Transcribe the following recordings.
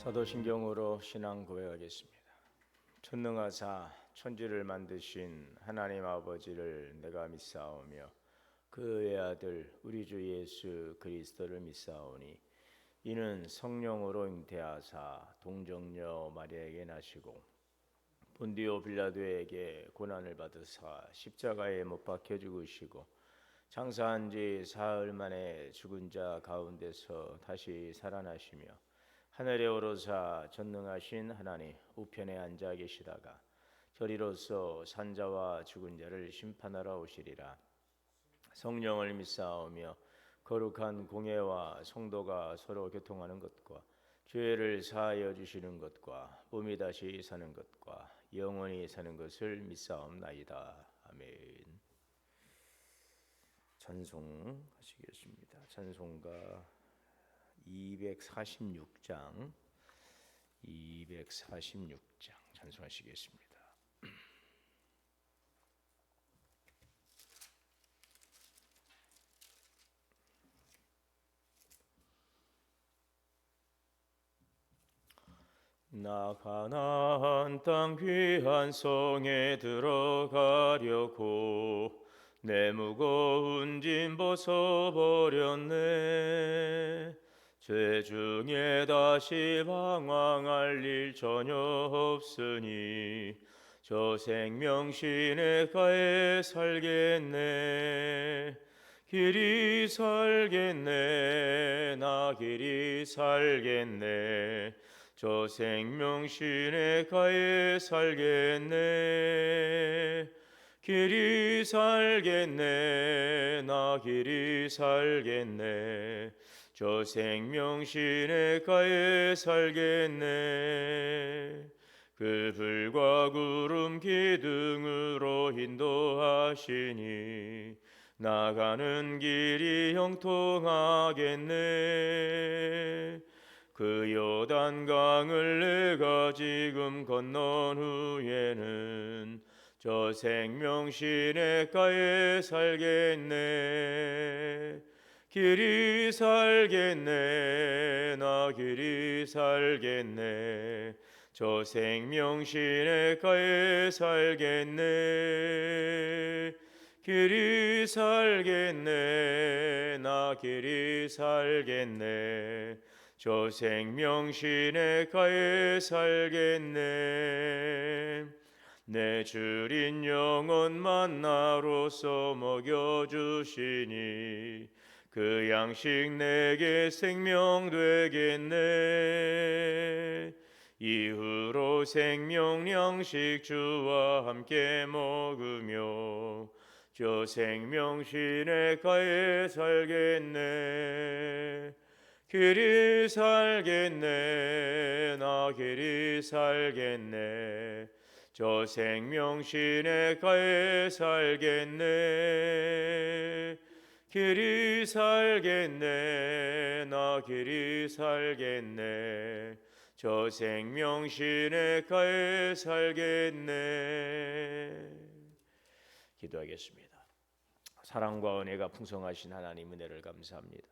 사도신경으로 신앙 고백하겠습니다. 전능하사 천지를 만드신 하나님 아버지를 내가 믿사오며 그의 아들 우리 주 예수 그리스도를 믿사오니 이는 성령으로 잉태하사 동정녀 마리아에게 나시고 본디오 빌라도에게 고난을 받으사 십자가에 못 박혀 죽으시고 장사한 지 사흘 만에 죽은 자 가운데서 다시 살아나시며 하늘에 오르사 전능하신 하나님 우편에 앉아 계시다가 저리로서 산자와 죽은 자를 심판하러 오시리라. 성령을 믿사오며 거룩한 공예와 성도가 서로 교통하는 것과 죄를 사하여 주시는 것과 몸이 다시 사는 것과 영원히 사는 것을 믿사옵나이다. 아멘. 찬송하시겠습니다. 찬송가 246장 찬송하시겠습니다. 나 가나안 땅 귀한 성에 들어가려고 내 무거운 짐 벗어버렸네. 죄 중에 다시 방황할 일 전혀 없으니 저 생명 시내가에 살겠네. 길이 살겠네. 나 길이 살겠네. 저 생명 시내가에 살겠네. 길이 살겠네. 나 길이 살겠네. 저 생명 시내가에 살겠네. 그 불과 구름 기둥으로 인도하시니 나가는 길이 형통하겠네. 그 요단강을 내가 지금 건넌 후에는 저 생명 시내가에 살겠네. 길이 살겠네. 나 길이 살겠네. 저 생명 시내가에 살겠네. 길이 살겠네. 나 길이 살겠네. 저 생명 시내가에 살겠네. 내 주린 영혼 만나로서 먹여주시니 그 양식 내게 생명 되겠네. 이후로 생명 양식 주와 함께 먹으며 저 생명 시내가에 살겠네. 길이 살겠네. 나 길이 살겠네. 저 생명 시내가에 살겠네. 길이 살겠네. 나 길이 살겠네. 저 생명 시내가에 살겠네. 기도하겠습니다. 사랑과 은혜가 풍성하신 하나님 은혜를 감사합니다.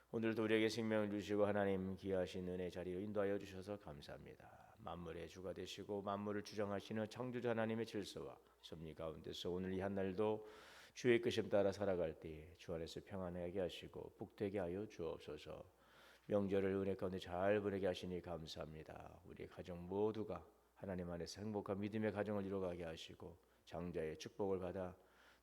오늘도 우리에게 생명을 주시고 하나님 귀하신 은혜 자리로 인도하여 주셔서 감사합니다. 만물의 주가 되시고 만물을 주장하시는 창조주 하나님의 질서와 섭리 가운데서 오늘 이 한날도 주의 이끄심 따라 살아갈 때에 주 안에서 평안하게 하시고 복되게 하여 주옵소서. 명절을 은혜 가운데 잘 보내게 하시니 감사합니다. 우리 가정 모두가 하나님 안에서 행복한 믿음의 가정을 이루어가게 하시고 장자의 축복을 받아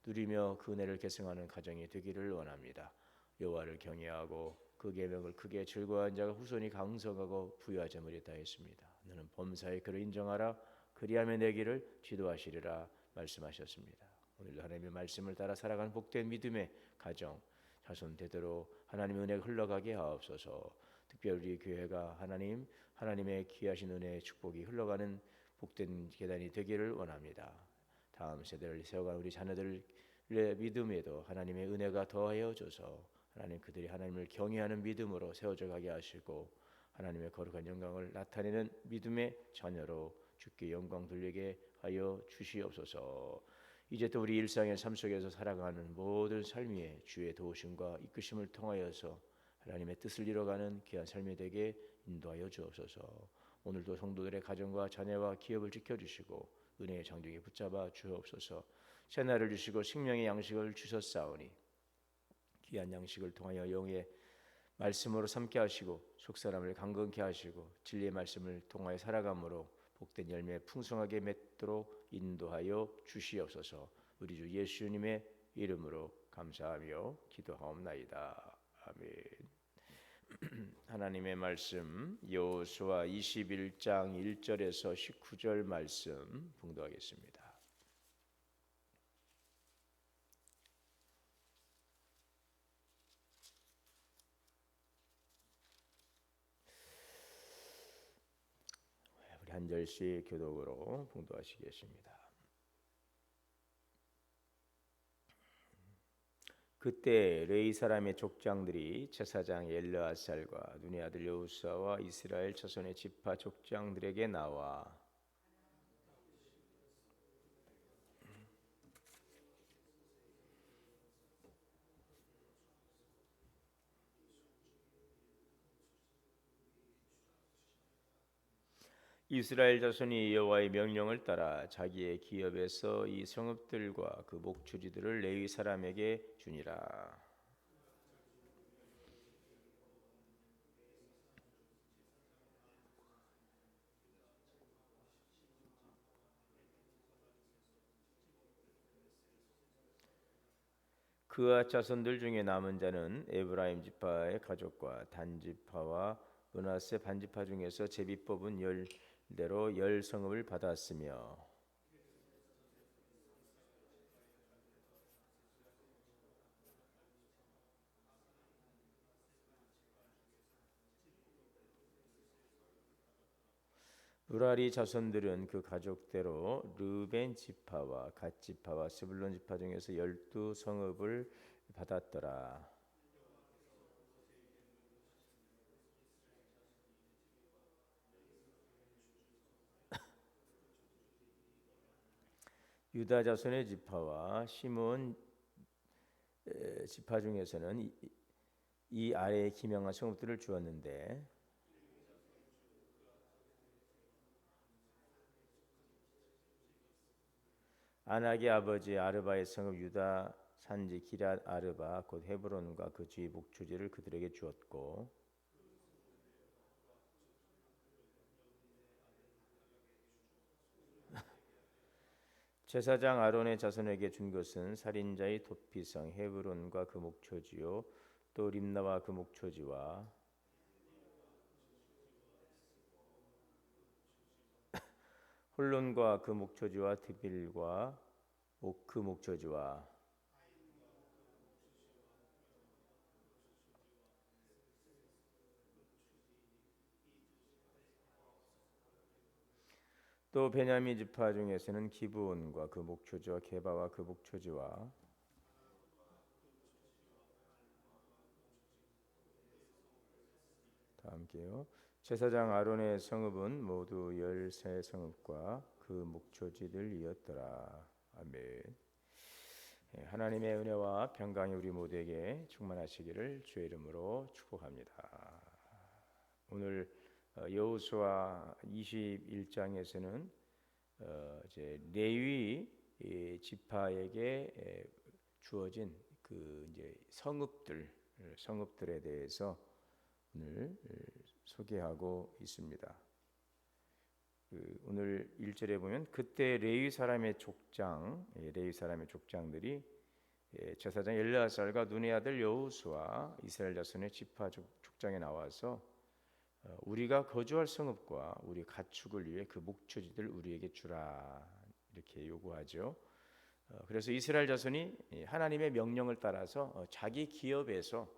누리며 그 은혜를 계승하는 가정이 되기를 원합니다. 여호와를 경외하고 그 계명을 크게 즐거워한 자가 후손이 강성하고 부유하자 머리다 했습니다. 너는 범사의 그를 인정하라. 그리하면 내 길을 지도하시리라 말씀하셨습니다. 오늘도 하나님의 말씀을 따라 살아가는 복된 믿음의 가정 자손 대대로 하나님의 은혜가 흘러가게 하옵소서. 특별히 우리 교회가 하나님의 귀하신 은혜의 축복이 흘러가는 복된 계단이 되기를 원합니다. 다음 세대를 세워가는 우리 자녀들의 믿음에도 하나님의 은혜가 더하여 줘서 하나님 그들이 하나님을 경외하는 믿음으로 세워져 가게 하시고 하나님의 거룩한 영광을 나타내는 믿음의 자녀로 주께 영광 돌리게 하여 주시옵소서. 이제 또 우리 일상의 삶 속에서 살아가는 모든 삶 위에 주의 도우심과 이끄심을 통하여서 하나님의 뜻을 이뤄가는 귀한 삶이 되게 인도하여 주옵소서. 오늘도 성도들의 가정과 자녀와 기업을 지켜주시고 은혜의 장중에 붙잡아 주옵소서. 새날을 주시고 생명의 양식을 주셨사오니 귀한 양식을 통하여 영의 말씀으로 삼게 하시고 속사람을 강건케 하시고 진리의 말씀을 통하여 살아감으로 복된 열매 풍성하게 맺도록 인도하여 주시옵소서. 우리 주 예수님의 이름으로 감사하며 기도하옵나이다. 아멘. 하나님의 말씀 여호수아 21장 1절에서 19절 말씀 봉독하겠습니다. 한 절씩 교독으로 봉독하시겠습니다. 그때 레위 사람의 족장들이 제사장 엘르아살과 눈의 아들 여호수아와 이스라엘 자손의 지파 족장들에게 나와 이스라엘 자손이 여호와의 명령을 따라 자기의 기업에서 이 성읍들과 그 목초지들을 레위 사람에게 주니라. 그아 자손들 중에 남은 자는 에브라임 지파의 가족과 단 지파와 므낫세 반 지파 중에서 제비 뽑은 열대로 열 성읍을 받았으며 무라리 자손들은 그 가족대로 르벤 지파와 갓 지파와 스불론 지파 중에서 12성읍을 받았더라. 유다 자손의 지파와 시몬 지파 중에서는 이 아래에 기명한 성읍들을 주었는데 아낙의 아버지 아르바의 성읍 유다 산지 기럇 아르바 곧 헤브론과 그 주의 목초지를 그들에게 주었고 제사장 아론의 자손에게 준 것은 살인자의 도피성 헤브론과 그 목초지요 또 림나와 그 목초지와 홀론과 그 목초지와 드빌과 그 목초지와 또 베냐민 지파 중에서는 기브온과 그 목초지와 게바와 그 목초지와 다 함께요. 제사장 아론의 성읍은 모두 13성읍과 그 목초지들이었더라. 아멘. 하나님의 은혜와 평강이 우리 모두에게 충만하시기를 주의 이름으로 축복합니다. 오늘 여호수아 21장에서는 이제 레위 지파에게 주어진 그 이제 성읍들에 대해서 오늘 소개하고 있습니다. 오늘 1절에 보면 그때 레위 사람의 족장들이 제사장 엘르아살과 눈의 아들 여호수아 이스라엘 자손의 지파 족장에 나와서 우리가 거주할 성읍과 우리 가축을 위해 그 목초지들 우리에게 주라 이렇게 요구하죠. 그래서 이스라엘 자손이 하나님의 명령을 따라서 자기 기업에서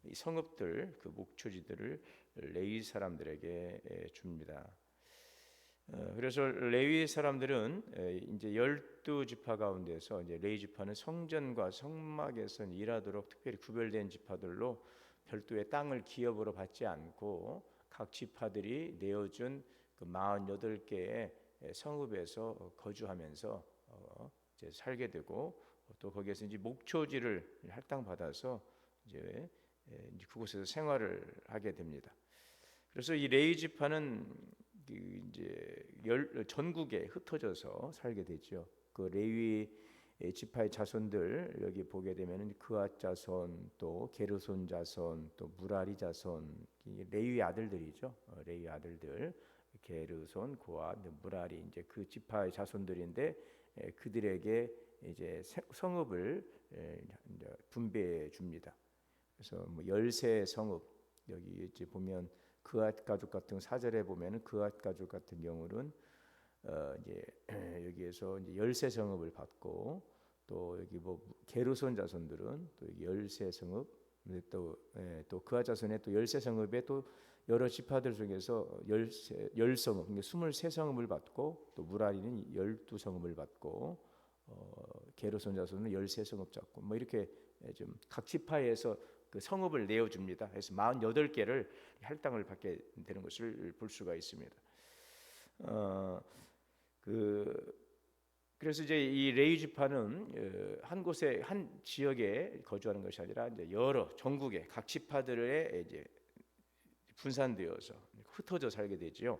이 성읍들 그 목초지들을 레위 사람들에게 줍니다. 그래서 레위 사람들은 이제 12지파 가운데서 이제 레위 지파는 성전과 성막에서 일하도록 특별히 구별된 지파들로 별도의 땅을 기업으로 받지 않고 각 지파들이 내어준 그 48개의 성읍에서 거주하면서 이제 살게 되고 또 거기에서 이제 목초지를 할당받아서 이제 그곳에서 생활을 하게 됩니다. 그래서 이 레위 지파는 이제 전국에 흩어져서 살게 되죠. 그 레위 지파의 자손들 여기 보게 되면은 그앗 자손, 또 게르손 자손, 또 무라리 자손, 레위 아들들이죠. 레위 아들들 게르손, 고앗, 무라리 이제 그 지파의 자손들인데 그들에게 이제 성읍을 분배해 줍니다. 그래서 뭐 열세 성읍 여기 이제 보면 그앗 가족 같은 4절에 보면은 그앗 가족 같은 경우는 이제 여기에서 이제 열세 성읍을 받고 또 여기 뭐 게르손 자손들은 또 여기 열세 성읍 또 그앗 자손의 또 열세 성읍에 또 여러 지파들 중에서 열 성읍 그러니까 23성읍을 받고 또 무라리는 12성읍을 받고 게르손 자손은 13성읍 잡고 뭐 이렇게 좀 각 지파에서 그 성읍을 내어 줍니다. 그래서 48개를 할당을 받게 되는 것을 볼 수가 있습니다. 그래서 이제 이 레위 지파는 한 곳에 한 지역에 거주하는 것이 아니라 이제 여러 전국의 각 지파들에 이제 분산되어서 흩어져 살게 되지요.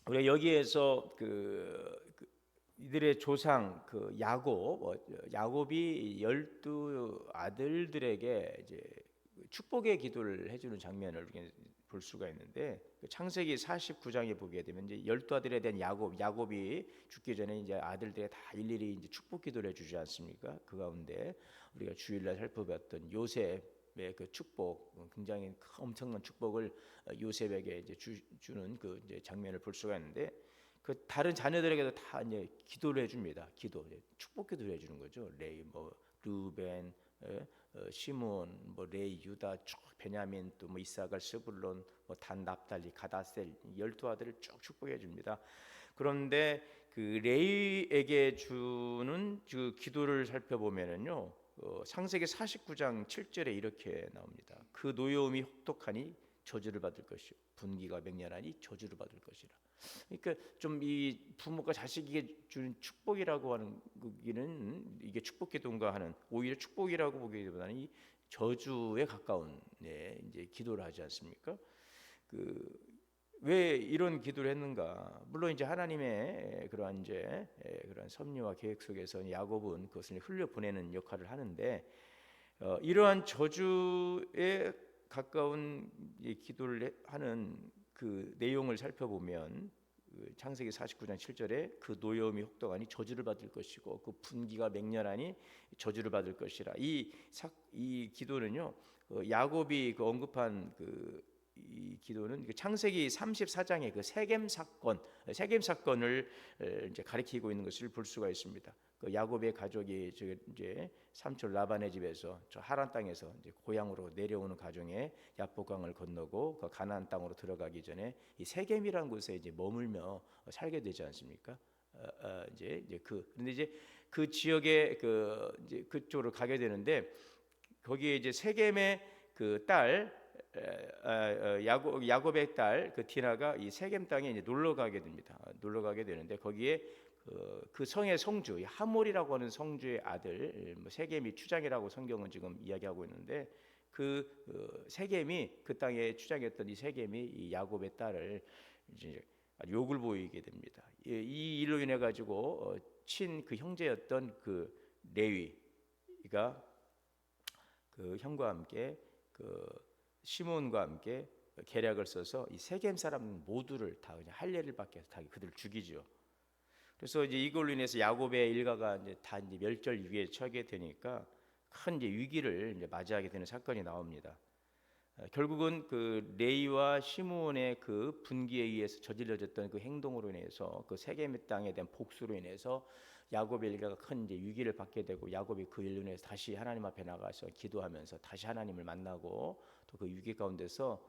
우리가 여기에서 이들의 조상 그 야곱이 12 아들들에게 이제 축복의 기도를 해주는 장면을 볼 수가 있는데 창세기 49장에 보게 되면 이제 12아들에 대한 야곱이 죽기 전에 이제 아들들에 다 일일이 이제 축복 기도를 해주지 않습니까? 그 가운데 우리가 주일날 살펴봤던 요셉의 그 축복, 굉장히 엄청난 축복을 요셉에게 이제 주는 그 이제 장면을 볼 수가 있는데 그 다른 자녀들에게도 다 이제 기도를 해줍니다. 축복 기도를 해주는 거죠. 레이, 뭐 루벤, 시몬, 뭐 레이, 유다, 쭉 베냐민, 또 뭐 이사갈, 스불론, 뭐 단, 납달리, 가다셀 12아들을 쭉 축복해 줍니다. 그런데 그 레이에게 주는 그 기도를 살펴보면은요, 창세기 49장 7절에 이렇게 나옵니다. 그 노여움이 혹독하니 저주를 받을 것이요, 분기가 맹렬하니 저주를 받을 것이라. 그러니까 좀 이 부모가 자식에게 주는 축복이라고 하는 거기는 이게 축복 기도인가 하는 오히려 축복이라고 보기보다는 이 저주에 가까운 이제 기도를 하지 않습니까? 왜 이런 기도를 했는가? 물론 이제 하나님의 그러한 이제 그런 섭리와 계획 속에서 야곱은 그것을 흘려 보내는 역할을 하는데 이러한 저주에 가까운 기도를 하는 그 내용을 살펴보면 창세기 49장 7절에 그 노여움이 혹독하니 저주를 받을 것이고 그 분기가 맹렬하니 저주를 받을 것이라. 이 기도는요, 야곱이 그 언급한 이 기도는 창세기 34장의 그 세겜 사건을 이제 가리키고 있는 것을 볼 수가 있습니다. 그 야곱의 가족이 이제 삼촌 라반의 집에서 저 하란 땅에서 이제 고향으로 내려오는 가정에 야복강을 건너고 그 가나안 땅으로 들어가기 전에 이 세겜이라는 곳에 이제 머물며 살게 되지 않습니까? 그런데 이제 그 지역에 이제 그쪽으로 가게 되는데 거기에 이제 세겜의 그 딸 야곱의 딸 그 디나가 이 세겜 땅에 이제 놀러 가게 됩니다. 놀러 가게 되는데 거기에 그 성의 성주 하몰이라고 하는 성주의 아들 세겜이 추장이라고 성경은 지금 이야기하고 있는데 세겜이 그 땅에 추장했던 이 세겜이 이 야곱의 딸을 이제 욕을 보이게 됩니다. 이 일로 인해 가지고 친 그 형제였던 그 레위가 그 형과 함께 그 시몬과 함께 계략을 써서 이 세겜 사람 모두를 다 그냥 할례를 받게 해서 다 그들을 죽이죠. 그래서 이제 이걸로 인해서 야곱의 일가가 이제 다 이제 멸절 위기에 처하게 되니까 큰 이제 위기를 이제 맞이하게 되는 사건이 나옵니다. 결국은 그 레이와 시므온의 그 분기에 의해서 저질러졌던 그 행동으로 인해서 그 세겜 땅에 대한 복수로 인해서 야곱의 일가가 큰 이제 위기를 받게 되고 야곱이 그 일로 인해서 다시 하나님 앞에 나가서 기도하면서 다시 하나님을 만나고 또 그 위기 가운데서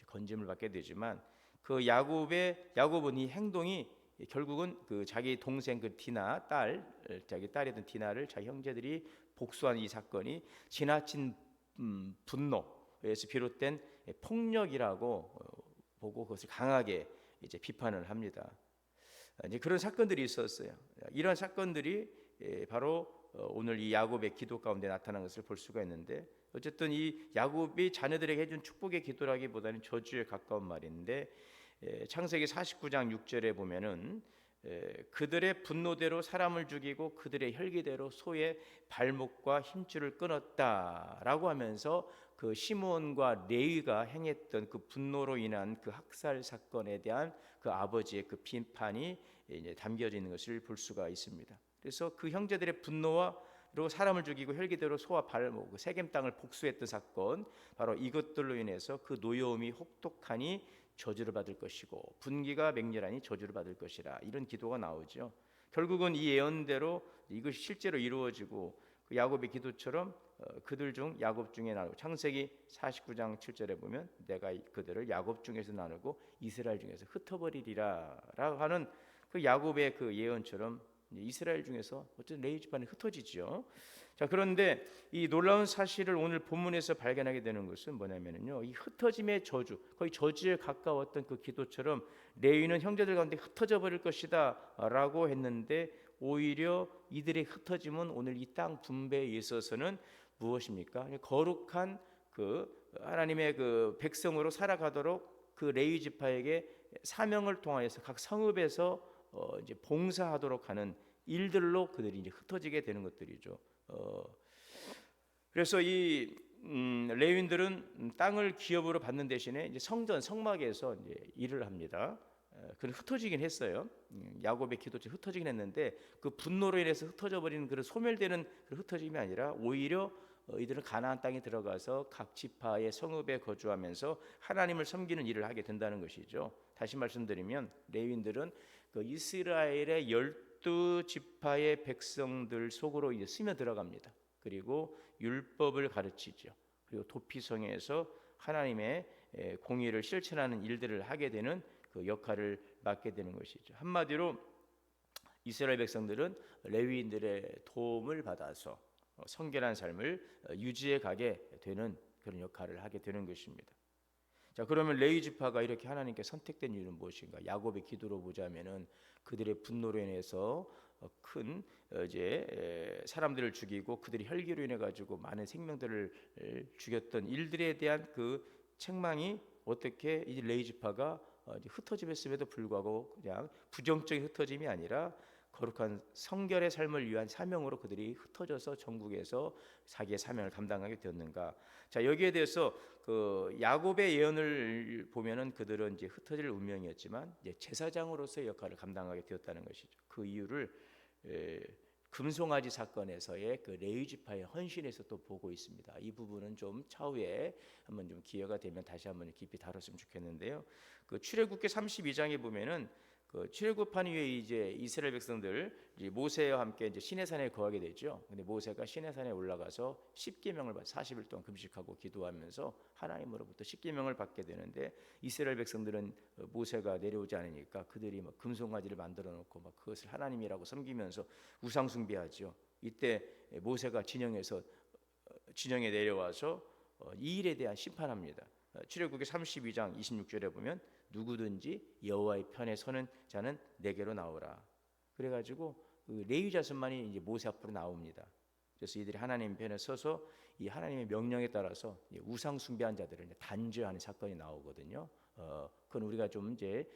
건짐을 받게 되지만 그 야곱은 이 행동이 결국은 그 자기 동생 그 디나 자기 딸이던 디나를 자기 형제들이 복수한 이 사건이 지나친 분노에서 비롯된 폭력이라고 보고 그것을 강하게 이제 비판을 합니다. 이제 그런 사건들이 있었어요. 이런 사건들이 바로 오늘 이 야곱의 기도 가운데 나타난 것을 볼 수가 있는데, 어쨌든 이 야곱이 자녀들에게 해준 축복의 기도라기보다는 저주에 가까운 말인데, 창세기 49장 6절에 보면은 그들의 분노대로 사람을 죽이고 그들의 혈기대로 소의 발목과 힘줄을 끊었다라고 하면서 그 시므온과 레위가 행했던 그 분노로 인한 그 학살 사건에 대한 그 아버지의 그 비판이 이제 담겨져 있는 것을 볼 수가 있습니다. 그래서 그 형제들의 분노와 그리고 사람을 죽이고 혈기대로 소와 발목, 세겜 땅을 복수했던 사건, 바로 이것들로 인해서 그 노여움이 혹독하니 저주를 받을 것이고 분기가 맹렬하니 저주를 받을 것이라, 이런 기도가 나오죠. 결국은 이 예언대로 이것이 실제로 이루어지고, 그 야곱의 기도처럼 그들 중 야곱 중에 나누고, 창세기 49장 7절에 보면 내가 그들을 야곱 중에서 나누고 이스라엘 중에서 흩어버리리라 라고 하는 그 야곱의 그 예언처럼 이스라엘 중에서 어쨌든 레위 집안이 흩어지죠. 자, 그런데 이 놀라운 사실을 오늘 본문에서 발견하게 되는 것은 뭐냐면요, 이 흩어짐의 저주, 거의 저주에 가까웠던 그 기도처럼 레위는 형제들 가운데 흩어져 버릴 것이다라고 했는데, 오히려 이들의 흩어짐은 오늘 이 땅 분배에 있어서는 무엇입니까? 거룩한 그 하나님의 그 백성으로 살아가도록 그 레위 지파에게 사명을 통하여서 각 성읍에서 이제 봉사하도록 하는 일들로 그들이 이제 흩어지게 되는 것들이죠. 그래서 이 레위인들은 땅을 기업으로 받는 대신에 이제 성전 성막에서 이제 일을 합니다. 그런 흩어지긴 했어요. 야곱의 기도처럼 흩어지긴 했는데, 그 분노로 인해서 흩어져 버리는 그런 소멸되는 그런 흩어짐이 아니라 오히려 이들은 가나안 땅에 들어가서 각 지파의 성읍에 거주하면서 하나님을 섬기는 일을 하게 된다는 것이죠. 다시 말씀드리면 레위인들은 그 이스라엘의 12지파의 백성들 속으로 이제 스며 들어갑니다. 그리고 율법을 가르치죠. 그리고 도피성에서 하나님의 공의를 실천하는 일들을 하게 되는 그 역할을 맡게 되는 것이죠. 한마디로 이스라엘 백성들은 레위인들의 도움을 받아서 성결한 삶을 유지해 가게 되는 그런 역할을 하게 되는 것입니다. 자, 그러면 레위 지파가 이렇게 하나님께 선택된 이유는 무엇인가? 야곱의 기도로 보자면은 그들의 분노로 인해서 큰 이제 사람들을 죽이고 그들이 혈기로 인해 가지고 많은 생명들을 죽였던 일들에 대한 그 책망이 어떻게 이 레위 지파가 흩어짐했음에도 불구하고 그냥 부정적인 흩어짐이 아니라 거룩한 성결의 삶을 위한 사명으로 그들이 흩어져서 전국에서 자기의 사명을 감당하게 되었는가? 자, 여기에 대해서 그 야곱의 예언을 보면은 그들은 이제 흩어질 운명이었지만 이제 제사장으로서의 역할을 감당하게 되었다는 것이죠. 그 이유를 금송아지 사건에서의 그 레위 지파의 헌신에서 또 보고 있습니다. 이 부분은 좀 차후에 한번 좀 기회가 되면 다시 한번 깊이 다뤘으면 좋겠는데요. 그 출애굽기 32장에 보면은 그 출애굽한 이후에 이제 이스라엘 백성들 이제 모세와 함께 이제 시내산에 거하게 되죠. 근데 모세가 시내산에 올라가서 10계명을 받 40일 동안 금식하고 기도하면서 하나님으로부터 10계명을 받게 되는데, 이스라엘 백성들은 모세가 내려오지 않으니까 그들이 막 금송아지를 만들어 놓고 막 그것을 하나님이라고 섬기면서 우상 숭배하죠. 이때 모세가 진영에 내려와서 이 일에 대한 심판합니다. 출애굽기 32장 26절에 보면 누구든지 여호와의 편에 서는 자는 내게로 나오라. 그래가지고 그 레위 자손만이 이제 모세 앞으로 나옵니다. 그래서 이들이 하나님 편에 서서 이 하나님의 명령에 따라서 우상 숭배한 자들을 단죄하는 사건이 나오거든요. 그건 우리가 좀 이제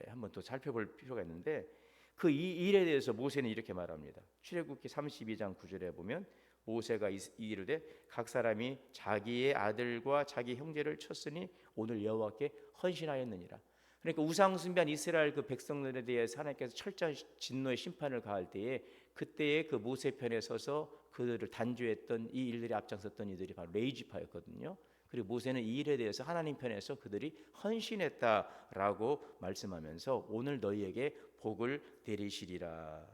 한번 또 살펴볼 필요가 있는데, 그 이 일에 대해서 모세는 이렇게 말합니다. 출애굽기 32장 9절에 보면 모세가 이르되 각 사람이 자기의 아들과 자기 형제를 쳤으니 오늘 여호와께 헌신하였느니라. 그러니까 우상 숭배한 이스라엘 그 백성들에 대해서 하나님께서 철저한 진노의 심판을 가할 때에 그때의 그 모세 편에 서서 그들을 단죄했던 이 일들이 앞장섰던 이들이 바로 레위 지파였거든요. 그리고 모세는 이 일에 대해서 하나님 편에서 그들이 헌신했다라고 말씀하면서 오늘 너희에게 복을 내리시리라.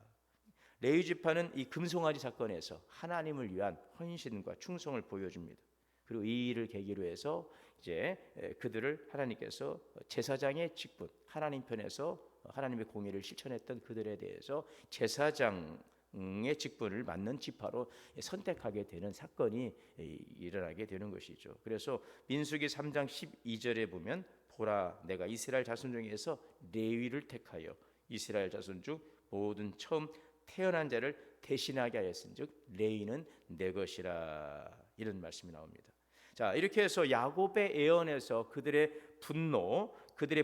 레위 지파는 이 금송아지 사건에서 하나님을 위한 헌신과 충성을 보여줍니다. 그리고 이 일을 계기로 해서 이제 그들을 하나님께서 제사장의 직분, 하나님 편에서 하나님의 공의를 실천했던 그들에 대해서 제사장의 직분을 맡는 지파로 선택하게 되는 사건이 일어나게 되는 것이죠. 그래서 민수기 3장 12절에 보면 보라, 내가 이스라엘 자손 중에서 레위를 택하여 이스라엘 자손 중 모든 처음 태어난 자를 대신하게 하였은즉 레위는 내 것이라, 이런 말씀이 나옵니다. 자, 이렇게 해서 야곱의 애언에서 그들의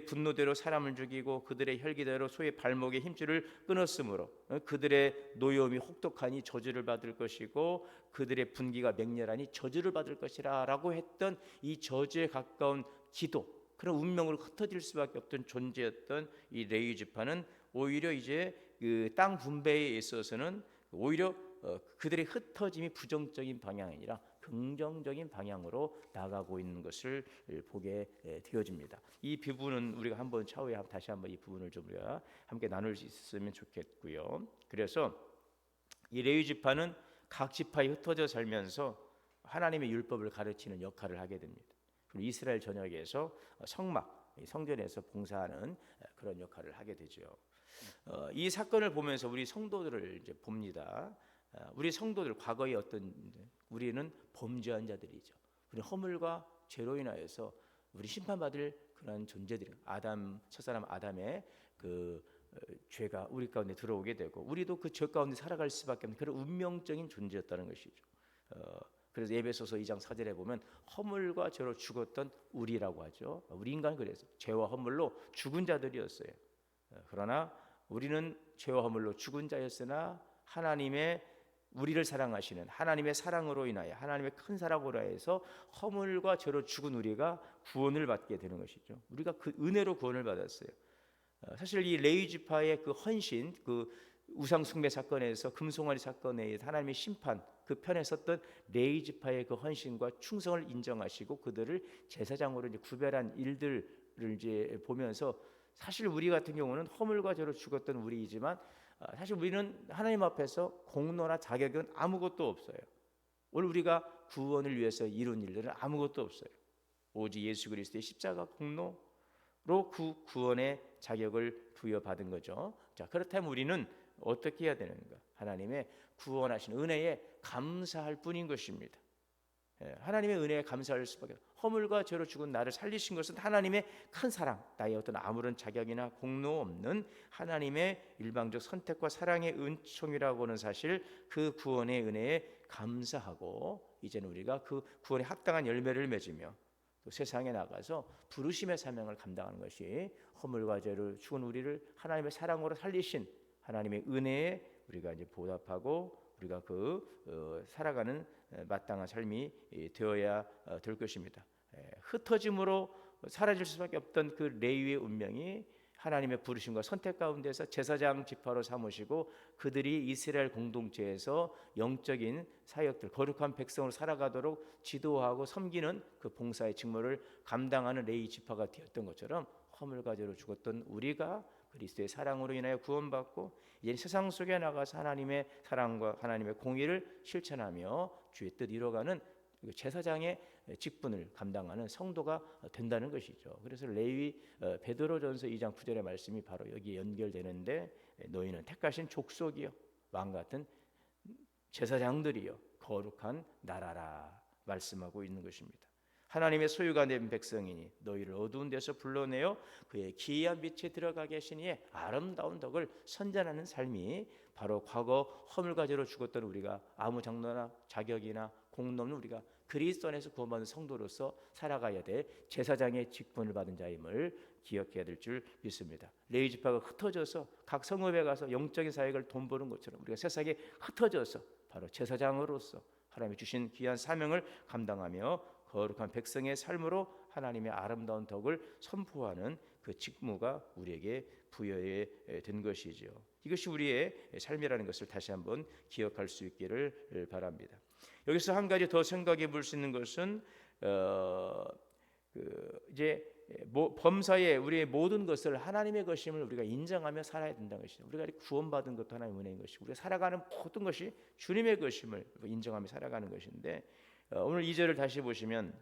분노대로 사람을 죽이고 그들의 혈기대로 소의 발목에 힘줄을 끊었으므로 그들의 노여움이 혹독하니 저주를 받을 것이고 그들의 분기가 맹렬하니 저주를 받을 것이라 라고 했던 이 저주에 가까운 기도, 그런 운명으로 흩어질 수밖에 없던 존재였던 이 레위 지파는 오히려 이제 그 땅 분배에 있어서는 오히려 그들의 흩어짐이 부정적인 방향이 아니라 긍정적인 방향으로 나가고 있는 것을 보게 되어집니다. 이 부분은 우리가 한번 차후에 다시 한번 이 부분을 좀 우리가 함께 나눌 수 있으면 좋겠고요. 그래서 이 레위 지파는 각 지파에 흩어져 살면서 하나님의 율법을 가르치는 역할을 하게 됩니다. 그리고 이스라엘 전역에서 성전에서 봉사하는 그런 역할을 하게 되죠. 이 사건을 보면서 우리 성도들을 이제 봅니다. 우리 성도들 과거에 우리는 범죄한 자들이죠. 우리 허물과 죄로 인하여서 우리 심판받을 그런 존재들이 첫사람 아담의 그 죄가 우리 가운데 들어오게 되고 우리도 그 죄 가운데 살아갈 수밖에 없는 그런 운명적인 존재였다는 것이죠. 그래서 에베소서 2장 4절에 보면 허물과 죄로 죽었던 우리라고 하죠. 우리 인간 그래서 죄와 허물로 죽은 자들이었어요. 그러나 우리는 죄와 허물로 죽은 자였으나 하나님의 우리를 사랑하시는 하나님의 사랑으로 인하여 하나님의 큰 사랑으로 해서 허물과 죄로 죽은 우리가 구원을 받게 되는 것이죠. 우리가 그 은혜로 구원을 받았어요. 사실 이 레위 지파의 그 헌신, 그 우상 숭배 사건에서 금송아리 사건에 하나님의 심판 그 편에 섰던 레위 지파의 그 헌신과 충성을 인정하시고 그들을 제사장으로 이제 구별한 일들을 이제 보면서 사실 우리 같은 경우는 허물과 죄로 죽었던 우리이지만 사실 우리는 하나님 앞에서 공로나 자격은 아무것도 없어요. 오늘 우리가 구원을 위해서 이룬 일들은 아무것도 없어요. 오직 예수 그리스도의 십자가 공로로 그 구원의 자격을 부여받은 거죠. 자, 그렇다면 우리는 어떻게 해야 되는가? 하나님의 구원하신 은혜에 감사할 뿐인 것입니다. 하나님의 은혜에 감사할 수밖에 없어요. 허물과 죄로 죽은 나를 살리신 것은 하나님의 큰 사랑, 나의 어떤 아무런 자격이나 공로 없는 하나님의 일방적 선택과 사랑의 은총이라고 하는 사실, 그 구원의 은혜에 감사하고 이제는 우리가 그 구원에 합당한 열매를 맺으며 또 세상에 나가서 부르심의 사명을 감당하는 것이 허물과 죄로 죽은 우리를 하나님의 사랑으로 살리신 하나님의 은혜에 우리가 이제 보답하고 우리가 살아가는 마땅한 삶이 되어야 될 것입니다. 흩어짐으로 사라질 수밖에 없던 그 레위의 운명이 하나님의 부르심과 선택 가운데서 제사장 지파로 삼으시고 그들이 이스라엘 공동체에서 영적인 사역들, 거룩한 백성으로 살아가도록 지도하고 섬기는 그 봉사의 직무를 감당하는 레위 지파가 되었던 것처럼 허물과 죄로 죽었던 우리가 그리스도의 사랑으로 인하여 구원받고 이제 세상 속에 나가서 하나님의 사랑과 하나님의 공의를 실천하며 주의 뜻 이뤄가는 제사장의 직분을 감당하는 성도가 된다는 것이죠. 그래서 베드로전서 2장 9절의 말씀이 바로 여기에 연결되는데 너희는 택하신 족속이요 왕 같은 제사장들이요 거룩한 나라라 말씀하고 있는 것입니다. 하나님의 소유가 된 백성이니 너희를 어두운 데서 불러내어 그의 기이한 빛에 들어가게 하시니에 아름다운 덕을 선전하는 삶이 바로 과거 허물과 죄로 죽었던 우리가 아무 장로나 자격이나 공로 없는 우리가 그리스도 안에서 구원받은 성도로서 살아가야 될 제사장의 직분을 받은 자임을 기억해야 될 줄 믿습니다. 레위 지파가 흩어져서 각 성읍에 가서 영적인 사역을 돈 버는 것처럼 우리가 세상에 흩어져서 바로 제사장으로서 하나님이 주신 귀한 사명을 감당하며 거룩한 백성의 삶으로 하나님의 아름다운 덕을 선포하는 그 직무가 우리에게 부여된 것이죠. 이것이 우리의 삶이라는 것을 다시 한번 기억할 수 있기를 바랍니다. 여기서 한 가지 더 생각해 볼 수 있는 것은 범사에 우리의 모든 것을 하나님의 것임을 우리가 인정하며 살아야 된다는 것이죠. 우리가 구원받은 것도 하나님의 은혜인 것이고 우리가 살아가는 모든 것이 주님의 것임을 인정하며 살아가는 것인데 오늘 2절을 다시 보시면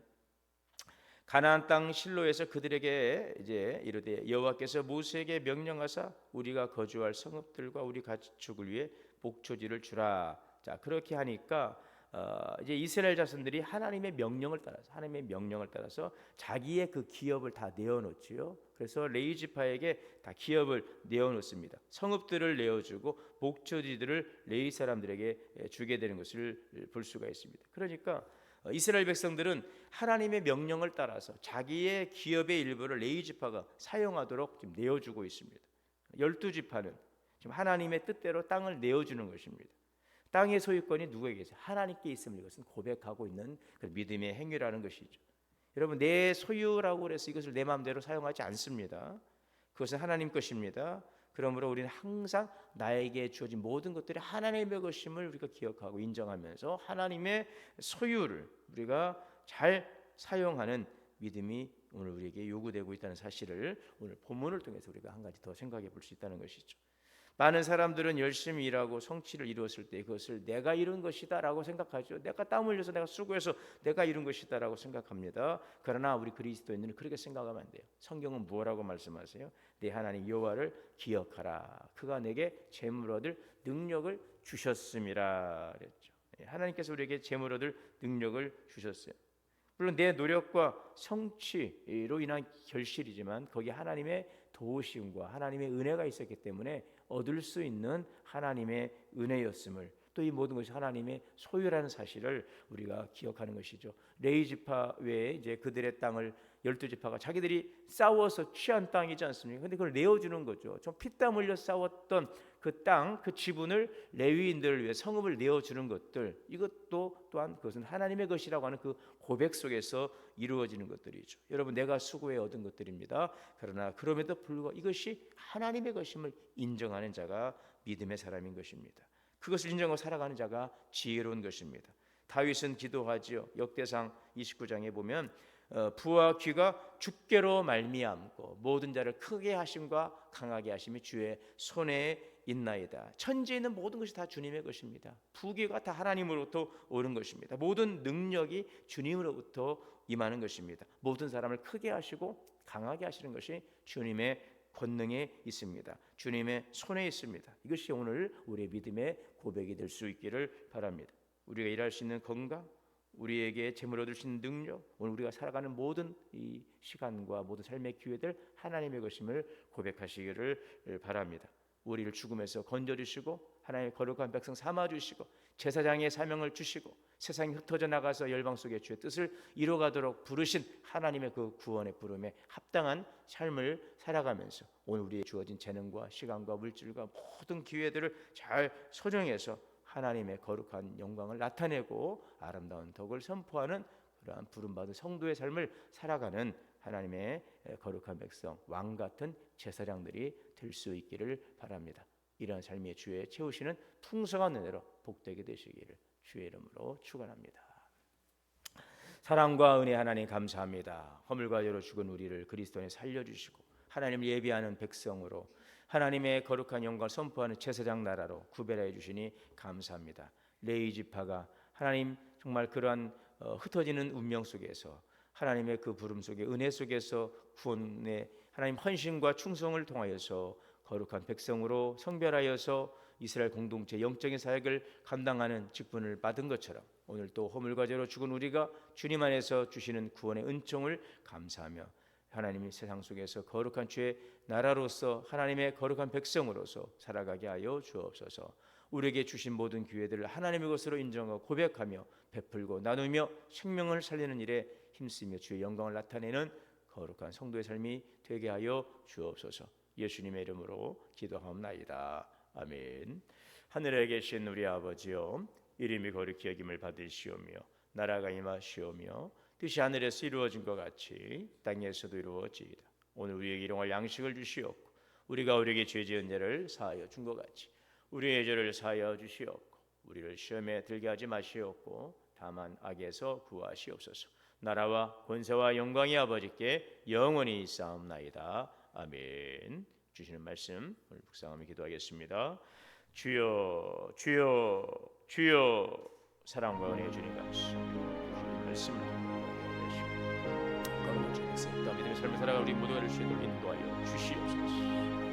가나안 땅 실로에서 그들에게 이제 이르되 여호와께서 모세에게 명령하사 우리가 거주할 성읍들과 우리 가축을 위해 목초지를 주라. 자, 그렇게 하니까 이제 이스라엘 자손들이 하나님의 명령을 따라서 자기의 그 기업을 다 내어놓지요. 그래서 레위 지파에게 다 기업을 내어놓습니다. 성읍들을 내어주고 목초지들을 레위 사람들에게 주게 되는 것을 볼 수가 있습니다. 그러니까 이스라엘 백성들은 하나님의 명령을 따라서 자기의 기업의 일부를 레위 지파가 사용하도록 지금 내어주고 있습니다. 12지파는 지금 하나님의 뜻대로 땅을 내어주는 것입니다. 땅의 소유권이 누구에게 있어요? 하나님께 있음을 이것은 고백하고 있는 그 믿음의 행위라는 것이죠. 여러분, 내 소유라고 해서 이것을 내 마음대로 사용하지 않습니다. 그것은 하나님 것입니다. 그러므로 우리는 항상 나에게 주어진 모든 것들이 하나님의 것임을 우리가 기억하고 인정하면서 하나님의 소유를 우리가 잘 사용하는 믿음이 오늘 우리에게 요구되고 있다는 사실을 오늘 본문을 통해서 우리가 한 가지 더 생각해 볼 수 있다는 것이죠. 많은 사람들은 열심히 일하고 성취를 이루었을 때 그것을 내가 이룬 것이다 라고 생각하죠. 내가 땀 흘려서 내가 수고해서 내가 이룬 것이다 라고 생각합니다. 그러나 우리 그리스도인들은 그렇게 생각하면 안 돼요. 성경은 뭐라고 말씀하세요? 내 하나님 여호와를 기억하라. 그가 내게 재물 얻을 능력을 주셨음이라 그랬죠. 하나님께서 우리에게 재물 얻을 능력을 주셨어요. 물론 내 노력과 성취로 인한 결실이지만 거기에 하나님의 도우심과 하나님의 은혜가 있었기 때문에 얻을 수 있는 하나님의 은혜였음을, 또 이 모든 것이 하나님의 소유라는 사실을 우리가 기억하는 것이죠. 레위 지파 외에 이제 그들의 땅을 12지파가 자기들이 싸워서 취한 땅이지 않습니까? 근데 그걸 내어주는 거죠. 좀 피땀 흘려 싸웠던 그 땅, 그 지분을 레위인들을 위해 성읍을 내어주는 것들, 이것도 또한 그것은 하나님의 것이라고 하는 그 고백 속에서 이루어지는 것들이죠. 여러분, 내가 수고해 얻은 것들입니다. 그러나 그럼에도 불구하고 이것이 하나님의 것임을 인정하는 자가 믿음의 사람인 것입니다. 그것을 인정하고 살아가는 자가 지혜로운 것입니다. 다윗은 기도하지요. 역대상 29장에 보면 부와 귀가 주께로 말미암고 모든 자를 크게 하심과 강하게 하심이 주의 손에 있나이다. 천지에 있는 모든 것이 다 주님의 것입니다. 부귀가 다 하나님으로부터 오는 것입니다. 모든 능력이 주님으로부터 임하는 것입니다. 모든 사람을 크게 하시고 강하게 하시는 것이 주님의 권능에 있습니다. 주님의 손에 있습니다. 이것이 오늘 우리의 믿음의 고백이 될 수 있기를 바랍니다. 우리가 일할 수 있는 건강, 우리에게 재물 얻을 수 있는 능력, 오늘 우리가 살아가는 모든 이 시간과 모든 삶의 기회들 하나님의 것임을 고백하시기를 바랍니다. 우리를 죽음에서 건져주시고 하나님의 거룩한 백성 삼아주시고 제사장의 사명을 주시고 세상에 흩어져 나가서 열방 속에 주의 뜻을 이루어가도록 부르신 하나님의 그 구원의 부름에 합당한 삶을 살아가면서 오늘 우리의 주어진 재능과 시간과 물질과 모든 기회들을 잘 소정해서 하나님의 거룩한 영광을 나타내고 아름다운 덕을 선포하는 그러한 부름받은 성도의 삶을 살아가는 하나님의 거룩한 백성, 왕 같은 제사장들이 될 수 있기를 바랍니다. 이러한 삶의 주에 채우시는 풍성한 은혜로 복되게 되시기를 주의 이름으로 축원합니다. 사랑과 은혜 하나님 감사합니다. 허물과 죄로 죽은 우리를 그리스도 안에 살려주시고 하나님을 예비하는 백성으로 하나님의 거룩한 영광을 선포하는 제사장 나라로 구별하여 주시니 감사합니다. 레위 지파가 하나님 정말 그러한 흩어지는 운명 속에서 하나님의 그 부름 속에 은혜 속에서 구원의 하나님 헌신과 충성을 통하여서 거룩한 백성으로 성별하여서 이스라엘 공동체 영적인 사역을 감당하는 직분을 받은 것처럼 오늘 또 허물과 죄로 죽은 우리가 주님 안에서 주시는 구원의 은총을 감사하며 하나님의 세상 속에서 거룩한 주의 나라로서 하나님의 거룩한 백성으로서 살아가게 하여 주옵소서. 우리에게 주신 모든 기회들을 하나님의 것으로 인정하고 고백하며 베풀고 나누며 생명을 살리는 일에 힘쓰며 주의 영광을 나타내는 거룩한 성도의 삶이 되게 하여 주옵소서. 예수님의 이름으로 기도하옵나이다. 아멘. 하늘에 계신 우리 아버지여, 이름이 거룩히 여김을 받으시오며 나라가 임하시오며 뜻이 하늘에서 이루어진 것 같이 땅에서도 이루어지이다. 오늘 우리에게 일용할 양식을 주시옵고 우리가 우리에게 죄 지은 죄를 사하여 준 것 같이 우리의 죄를 사하여 주시옵고 우리를 시험에 들게 하지 마시옵고 다만 악에서 구하시옵소서. 나라와 권세와 영광이 아버지께 영원히 있사옵나이다. 아멘. 주시는 말씀 오늘 묵상하며 기도하겠습니다. 주여 주여 주여. 사랑과 은혜의 주님 감사합니다. 주님 말씀 거룩한 주님의 믿음의 삶을 살아가 우리 모두가 될 수 있도록 인도하여 주시옵소서.